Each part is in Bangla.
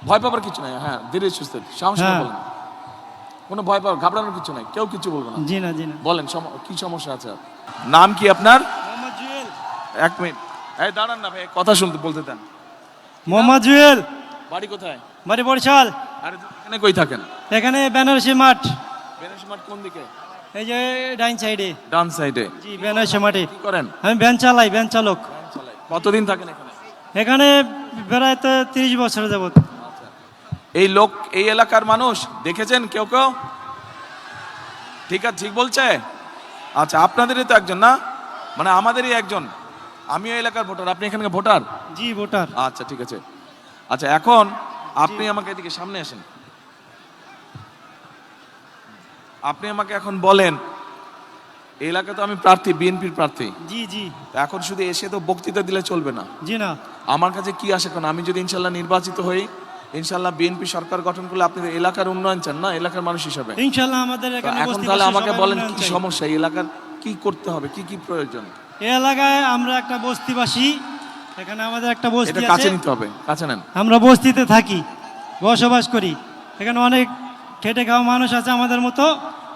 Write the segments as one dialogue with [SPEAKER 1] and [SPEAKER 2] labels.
[SPEAKER 1] ভয় পাবার কিছু নাই, হ্যাঁ ধীরে সুস্থে সাহস করে
[SPEAKER 2] হ্যাঁ।
[SPEAKER 1] বলেন, কোনো ভয় পাওয়ার ঘাবড়ানোর কিছু নাই, কেউ কিছু বলবে না।
[SPEAKER 2] জি না, জি না।
[SPEAKER 1] বলেন কি সমস্যা আছে? নাম কি আপনার?
[SPEAKER 2] মোহাম্মদ জুয়েল।
[SPEAKER 1] এক মিনিট, এই দাঁড়ান না ভাই, কথা শুনতে বলতে দেন।
[SPEAKER 2] মোহাম্মদ জুয়েল,
[SPEAKER 1] বাড়ি কোথায়?
[SPEAKER 2] বাড়ি বরিশাল।
[SPEAKER 1] আর এখানে কই থাকেন?
[SPEAKER 2] এখানে বেনারসি মাঠ,
[SPEAKER 1] বেনারসি মাঠ কোন দিকে?
[SPEAKER 2] এই যে ডাইন সাইডে।
[SPEAKER 1] ডান সাইডে।
[SPEAKER 2] জি, বেনারসি মাঠে।
[SPEAKER 1] কি করেন?
[SPEAKER 2] আমি ভ্যান চালাই, ভ্যান চালক।
[SPEAKER 1] কতদিন থাকেন এখানে?
[SPEAKER 2] এখানে প্রায় তো 30 বছর যাবত।
[SPEAKER 1] এই লোক এই এলাকার মানুষ দেখেছেন কেউ কেউ? ঠিক আছে, ঠিক বলছে। আচ্ছা, আপনাদেরই তো একজন না, মানে আমাদেরই একজন। আমিও এলাকার ভোটার, আপনি এখানকার ভোটার?
[SPEAKER 2] জি, ভোটার।
[SPEAKER 1] আচ্ছা ঠিক আছে। আচ্ছা, এখন আপনি আমাকে এদিকে সামনে আসেন। আপনি আমাকে এখন বলেন, এই এলাকায় তো আমি প্রার্থী, বিএনপির প্রার্থী।
[SPEAKER 2] জি জি।
[SPEAKER 1] তা এখন শুধু এসে তো বক্তৃতা দিলে চলবে না।
[SPEAKER 2] জি না।
[SPEAKER 1] আমার কাছে কি আসে, কারণ আমি যদি ইনশাল্লাহ নির্বাচিত হই, ইনশাল্লাহ বিএনপি সরকার গঠন করলে আপনি এলাকার উন্নয়ন চান না, এলাকার মানুষ হিসাবে।
[SPEAKER 2] ইনশাআল্লাহ আমাদের
[SPEAKER 1] তো
[SPEAKER 2] এখানে
[SPEAKER 1] এখন
[SPEAKER 2] বস্তি
[SPEAKER 1] তাহলে
[SPEAKER 2] বাসী
[SPEAKER 1] আমাকে
[SPEAKER 2] সবাই
[SPEAKER 1] বলেন
[SPEAKER 2] উন্নয়ন
[SPEAKER 1] কি
[SPEAKER 2] চাই।
[SPEAKER 1] সমস্যা, এই এলাকার কি করতে হবে, কি কি প্রয়োজন?
[SPEAKER 2] এই এলাকায় আমরা একটা বস্তিবাসী, এখানে আমাদের একটা
[SPEAKER 1] এটা
[SPEAKER 2] বস্তি
[SPEAKER 1] কাছে
[SPEAKER 2] আছে।
[SPEAKER 1] নিতে হবে, কাছে নেন।
[SPEAKER 2] আমরা বস্তিতে থাকি, বসবাস করি। এখানে অনেক খেটে খাওয়া মানুষ আছে আমাদের মতো,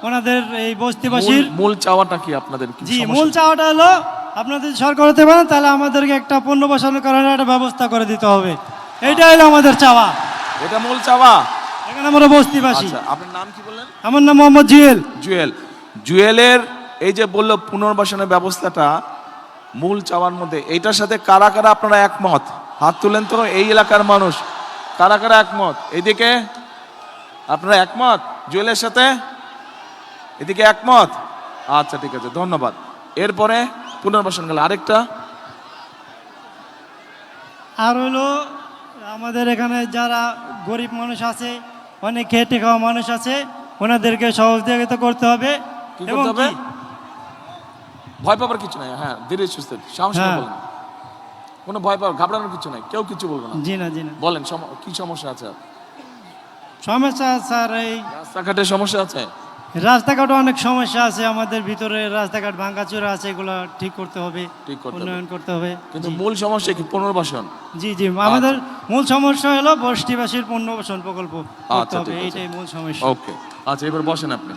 [SPEAKER 2] ওনাদের এই বস্তিবাসীর।
[SPEAKER 1] মূল চাওয়াটা কি আপনাদের? কি
[SPEAKER 2] জি,
[SPEAKER 1] সমস্যা?
[SPEAKER 2] মূল চাওয়াটা হলো আপনাদের সরকার হতে পারেন, তাহলে আমাদেরকে একটা পণ্য বসানোর কারণে একটা ব্যবস্থা করে দিতে হবে। এইটাই হলো আমাদের চাওয়া।
[SPEAKER 1] এটা মূল চাওয়া।
[SPEAKER 2] এখানে আমরা বস্তিবাসী।
[SPEAKER 1] আচ্ছা, আপনার নাম কি বললেন?
[SPEAKER 2] আমার নাম মোহাম্মদ জুয়েল।
[SPEAKER 1] জুয়েল। জুয়েলের এই যে বললো পুনর্বাসনের ব্যবস্থাটা মূল চাওয়ার মধ্যে, এইটার সাথে কারা কারা আপনারা একমত? হাত তুলেন তো, এই এলাকার মানুষ কারা কারা একমত? এইদিকে আপনারা একমত জুয়েলের সাথে? এদিকে একমত? আচ্ছা ঠিক আছে, ধন্যবাদ। এরপরে পুনর্বাসন গেল, আরেকটা
[SPEAKER 2] আর হলো আমাদের এখানে যারা গরিব মানুষ আছে, অনেক খেটে খাওয়া মানুষ আছে, ওনাদেরকে সহযোগিতা করতে হবে।
[SPEAKER 1] কি
[SPEAKER 2] এবং
[SPEAKER 1] করতে হবে?
[SPEAKER 2] কি?
[SPEAKER 1] ভয় পাবার কিছু নাই, হ্যাঁ ধীরে সুস্থে সাহস করে
[SPEAKER 2] হ্যাঁ।
[SPEAKER 1] বলেন, কোনো ভয় পাওয়ার ঘাবড়ানোর কিছু নাই, কেউ কিছু বলবে না।
[SPEAKER 2] জি না, জি না।
[SPEAKER 1] বলেন কি সমস্যা আছে?
[SPEAKER 2] সমস্যা স্যার, এই
[SPEAKER 1] রাস্তাঘাটের সমস্যা আছে?
[SPEAKER 2] রাস্তাঘাটে অনেক সমস্যা আছে আমাদের ভিতরে, রাস্তাঘাট ভাঙাচোরা আছে, এগুলো ঠিক করতে হবে,
[SPEAKER 1] ঠিক করতে হবে।
[SPEAKER 2] উন্নয়ন করতে হবে।
[SPEAKER 1] কিন্তু
[SPEAKER 2] জি।
[SPEAKER 1] মূল সমস্যা কি? পুনর্বাসন।
[SPEAKER 2] জি জি, আমাদের মূল সমস্যা হলো বস্তিবাসীর পুনর্বাসন প্রকল্প করতে
[SPEAKER 1] আচ্ছা
[SPEAKER 2] হবে,
[SPEAKER 1] ঠিক আছে,
[SPEAKER 2] এইটাই মূল সমস্যা।
[SPEAKER 1] ওকে। আচ্ছা, এবার বসেন আপনি।